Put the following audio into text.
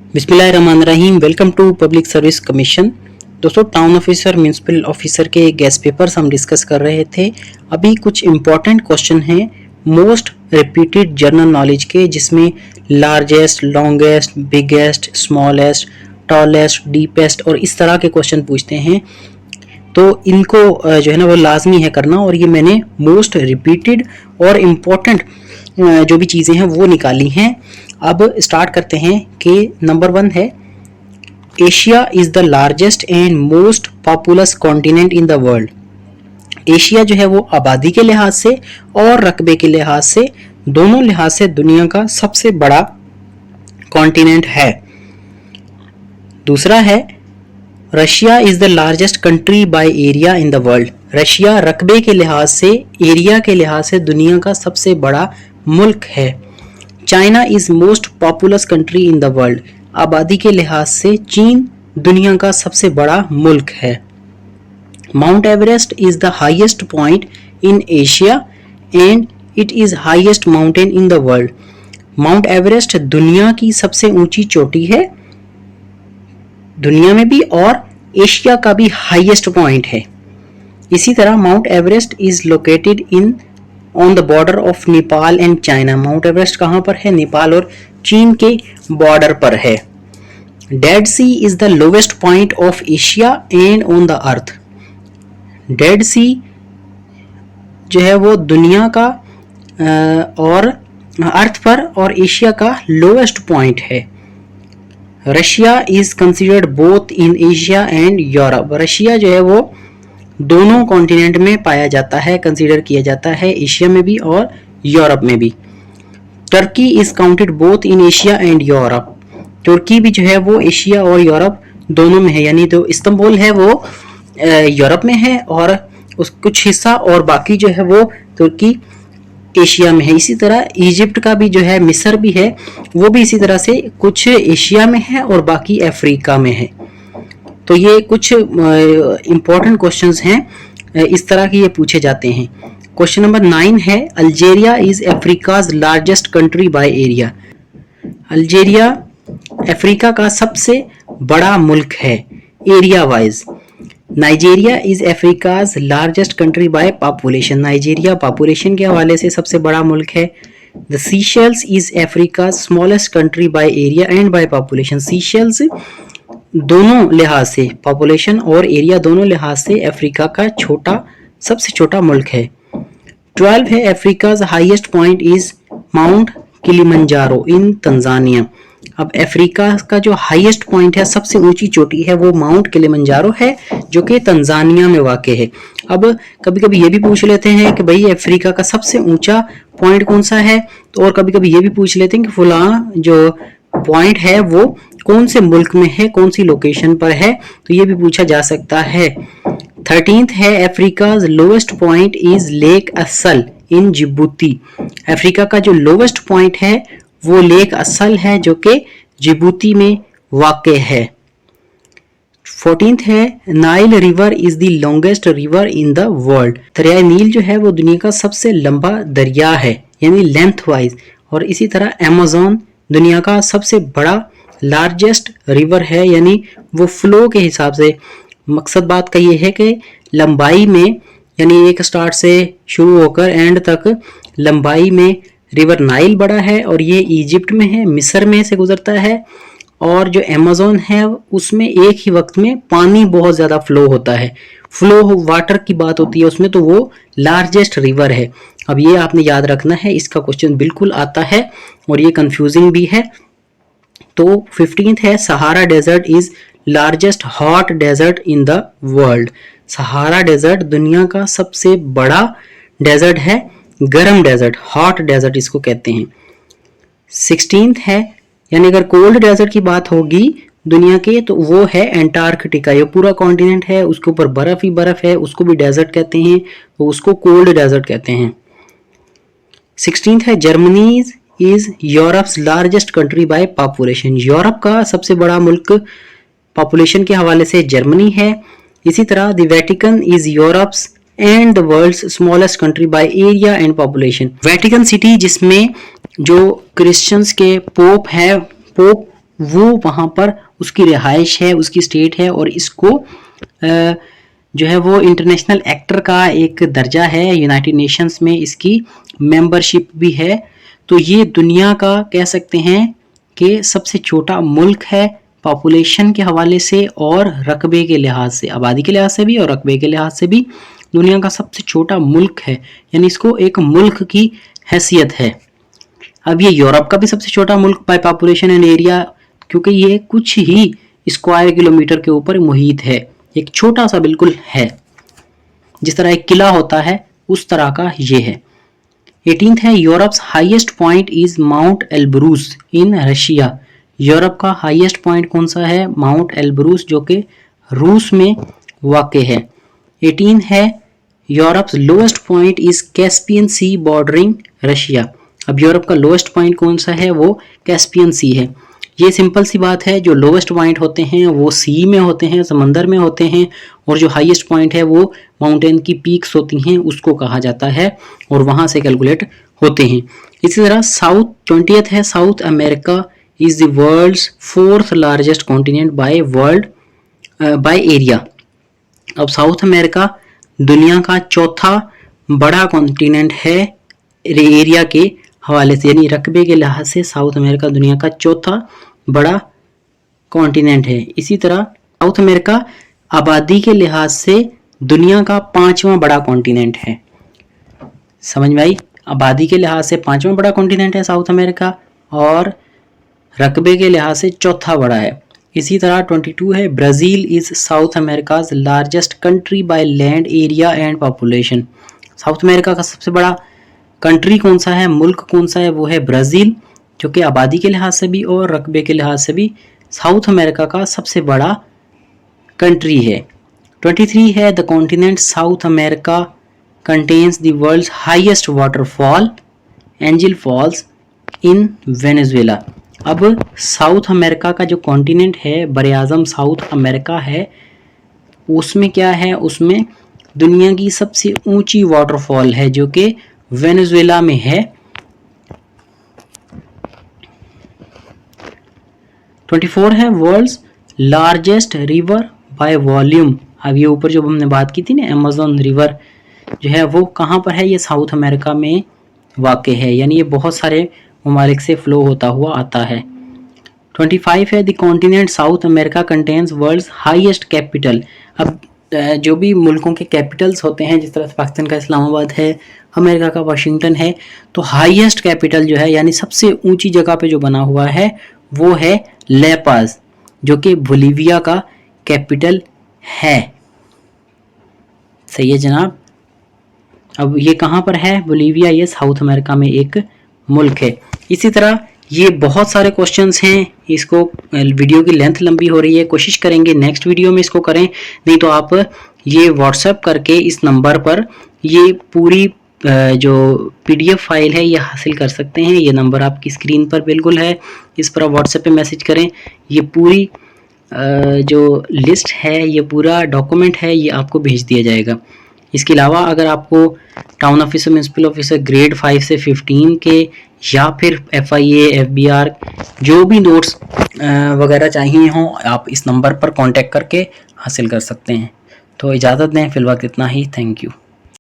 बिस्मिल्लाहिर्रहमानिर्रहीम। Welcome to public service commission. दोस्तों, town officer municipal officer के गेस्ट पेपर्स हम डिस्कस कर रहे थे। अभी कुछ इम्पोर्टेंट क्वेश्चन हैं मोस्ट रिपीटेड जनरल नॉलेज के, जिसमें largest, longest, biggest, smallest, tallest, deepest और इस तरह के क्वेश्चन पूछते हैं। तो इनको जो है ना वो लाजमी है करना, और ये मैंने मोस्ट रिपीटेड और इम्पोर्टेंट जो भी चीज़ें हैं वो निकाली हैं। अब स्टार्ट करते हैं कि नंबर 1 है, Asia is the largest and most populous continent in the world. Asia जो है वो आबादी के लिहाज से और रकबे के लिहाज से, दोनों लिहाज से दुनिया का सबसे बड़ा कॉन्टिनेंट है। दूसरा है, Russia is the largest country by area in the world. Russia रकबे के लिहाज से, एरिया के लिहाज से दुनिया का सबसे बड़ा मुल्क है। China is most populous country in the world. आबादी के लिहाज से चीन दुनिया का सबसे बड़ा मुल्क है। Mount Everest is the highest point in Asia and it is highest mountain in the world. Mount Everest दुनिया की सबसे ऊंची चोटी है दुनिया में भी, और एशिया का भी हाईएस्ट पॉइंट है। इसी तरह mount Everest is located in on the border of Nepal and China. Mount Everest कहाँ पर है? नेपाल और चीन के बॉर्डर पर है। Dead Sea is the lowest point of Asia and on the earth. Dead Sea जो है वो दुनिया का और अर्थ पर और एशिया का लोवेस्ट पॉइंट है। Russia is considered both in Asia and Europe. Russia जो है वो दोनों कॉन्टिनेंट में पाया जाता है, कंसीडर किया जाता है, एशिया में भी और यूरोप में भी। Turkey is counted both in Asia and Europe. तुर्की भी जो है वो एशिया और यूरोप दोनों में है, यानी जो इस्तांबुल है वो यूरोप में है और उस कुछ हिस्सा और बाकी जो है वो तुर्की एशिया में है। इसी तरह इजिप्ट का भी जो है, मिस्र भी है, वो भी इसी तरह से कुछ एशिया में है और बाकी अफ्रीका में है। तो ये कुछ इंपॉर्टेंट क्वेश्चंस हैं, इस तरह के ये पूछे जाते हैं। क्वेश्चन नंबर 9 है, Algeria is Africa's largest country by area. Algeria Africa का सबसे बड़ा मुल्क है area wise. Nigeria is Africa's largest country by population. Nigeria population के हवाले से सबसे बड़ा मुल्क है। The Seychelles is Africa smallest country by area and by population. Seychelles दोनों लिहाज से, पॉपुलेशन और एरिया दोनों लिहाज से अफ्रीका का सबसे छोटा मुल्क है। 12 है, Africa's highest point is mount Kilimanjaro in Tanzania. अब अफ्रीका का जो हाईएस्ट पॉइंट है, सबसे ऊंची चोटी है, वो माउंट किलिमंजारो है जो कि तंजानिया में वाक़ है। अब कभी कभी ये भी पूछ लेते हैं कि भाई अफ्रीका का सबसे ऊंचा पॉइंट कौन सा है, तो और कभी कभी ये भी पूछ लेते हैं कि फलां जो पॉइंट है वो कौन से मुल्क में है, कौन सी लोकेशन पर है, तो ये भी पूछा जा सकता है। 13th है, Africa's lowest point is lake असल इन जिबूती। अफ्रीका का जो लोवेस्ट पॉइंट है वो लेक असल है जो कि जिबूती में वाक़ है। 14th है, Nile river is the longest river in the world. दरिया नील जो है वो दुनिया का सबसे लंबा दरिया है, यानी लेंथ वाइज। और इसी तरह अमेज़न दुनिया का सबसे बड़ा लार्जेस्ट रिवर है, यानी वो फ्लो के हिसाब से। मकसद बात का ये है कि लंबाई में, यानी एक स्टार्ट से शुरू होकर एंड तक लंबाई में रिवर नाइल बड़ा है, और ये इजिप्ट में है, मिस्र में से गुजरता है। और जो अमेज़न है उसमें एक ही वक्त में पानी बहुत ज़्यादा फ्लो होता है, फ्लो वाटर की बात होती है उसमें, तो वो लार्जेस्ट रिवर है। अब ये आपने याद रखना है, इसका क्वेश्चन बिल्कुल आता है और ये कंफ्यूजिंग भी है। तो 15th है, Sahara desert is largest hot desert in the world. Sahara desert दुनिया का सबसे बड़ा डेजर्ट है, गर्म डेजर्ट, हॉट डेजर्ट इसको कहते हैं। 16th है, यानी अगर कोल्ड डेजर्ट की बात होगी दुनिया के, तो वो है एंटार्कटिका। ये पूरा कॉन्टिनेंट है, उसके ऊपर बर्फ ही बर्फ है, उसको भी डेजर्ट कहते हैं, तो उसको कोल्ड डेजर्ट कहते हैं। 16th है, Germany is Europe's largest country by population. Europe का सबसे बड़ा मुल्क पॉपुलेशन के हवाले से जर्मनी है। इसी तरह the Vatican is Europe's and the world's smallest country by area and population. Vatican city, जिसमें जो क्रिश्चियंस के पोप है, पोप वो वहाँ पर उसकी रिहाइश है, उसकी स्टेट है, और इसको जो है वो इंटरनेशनल एक्टर का एक दर्जा है, यूनाइटेड नेशंस में इसकी मेंबरशिप भी है। तो ये दुनिया का कह सकते हैं कि सबसे छोटा मुल्क है पॉपुलेशन के हवाले से और रकबे के लिहाज से, आबादी के लिहाज से भी और रकबे के लिहाज से भी दुनिया का सबसे छोटा मुल्क है, यानी इसको एक मुल्क की हैसियत है। अब ये यूरोप का भी सबसे छोटा मुल्क बाय पॉपुलेशन एंड एरिया, क्योंकि ये कुछ ही स्क्वायर किलोमीटर के ऊपर मुहित है, एक छोटा सा बिल्कुल है, जिस तरह एक किला होता है उस तरह का ये है। 18th है, Europe's highest point is mount Elbrus in Russia. Europe का हाईएस्ट पॉइंट कौन सा है? माउंट एल्ब्रूस, जो कि रूस में वाक़ है। 18 है, Europe's lowest point is Caspian sea bordering Russia. अब यूरोप का लोएस्ट पॉइंट कौन सा है? वो कैस्पियन सी है। ये सिंपल सी बात है, जो लोवेस्ट पॉइंट होते हैं वो सी में होते हैं, समंदर में होते हैं, और जो हाईएस्ट पॉइंट है वो माउंटेन की पीक्स होती हैं, उसको कहा जाता है, और वहाँ से कैलकुलेट होते हैं। इसी तरह 20th है, South America is the world's 4th largest continent by area. अब साउथ अमेरिका दुनिया का चौथा बड़ा कॉन्टिनेंट है एरिया के हवाले से, यानी रकबे के लिहाज से साउथ अमेरिका दुनिया का चौथा बड़ा कॉन्टिनेंट है। इसी तरह साउथ अमेरिका आबादी के लिहाज से दुनिया का 5वां बड़ा कॉन्टिनेंट है। समझ में आई? आबादी के लिहाज से 5वां बड़ा कॉन्टिनेंट है साउथ अमेरिका, और रकबे के लिहाज से चौथा बड़ा है। इसी तरह 22 है, Brazil is South America's largest country by land area and population. South America का सबसे बड़ा कंट्री कौन सा है, मुल्क कौन सा है? वो है ब्राज़ील, जो कि आबादी के लिहाज से भी और रकबे के लिहाज से भी साउथ अमेरिका का सबसे बड़ा कंट्री है। 23 है, the continent South America contains the world's highest waterfall Angel Falls in Venezuela. अब साउथ अमेरिका का जो कॉन्टिनेंट है, बरआज़म साउथ अमेरिका है, उसमें क्या है? उसमें दुनिया की सबसे ऊंची वाटरफॉल है, जो कि वेनेजुएला में है। 24 है, world's largest river by volume. अब ये ऊपर जो हमने बात की थी ना, अमेज़न रिवर जो है वो कहाँ पर है? ये साउथ अमेरिका में वाक़ है, यानी ये बहुत सारे ममालिक से फ्लो होता हुआ आता है। 25 है, the continent South America contains world's highest capital. अब जो भी मुल्कों के कैपिटल्स होते हैं, जिस तरह से पाकिस्तान का इस्लामाबाद है, अमेरिका का वाशिंगटन है, तो हाईएस्ट कैपिटल जो है, यानी सबसे ऊंची जगह पे जो बना हुआ है, वो है लेपाज, जो कि बोलीविया का कैपिटल है। सही है जनाब। अब ये कहाँ पर है बोलीविया? ये साउथ अमेरिका में एक मुल्क है। इसी तरह ये बहुत सारे क्वेश्चंस हैं, इसको वीडियो की लेंथ लंबी हो रही है, कोशिश करेंगे नेक्स्ट वीडियो में इसको करें, नहीं तो आप ये व्हाट्सएप करके इस नंबर पर ये पूरी जो PDF फाइल है ये हासिल कर सकते हैं। ये नंबर आपकी स्क्रीन पर बिल्कुल है, इस पर आप व्हाट्सएप पे मैसेज करें। ये पूरी जो लिस्ट है, ये पूरा डॉक्यूमेंट है, ये आपको भेज दिया जाएगा। इसके अलावा अगर आपको town officer, municipal officer grade 5 से 15 के या फिर FIA, FBR जो भी नोट्स वगैरह चाहिए हों, आप इस नंबर पर कांटेक्ट करके हासिल कर सकते हैं। तो इजाज़त दें, फिलहाल इतना ही। Thank you.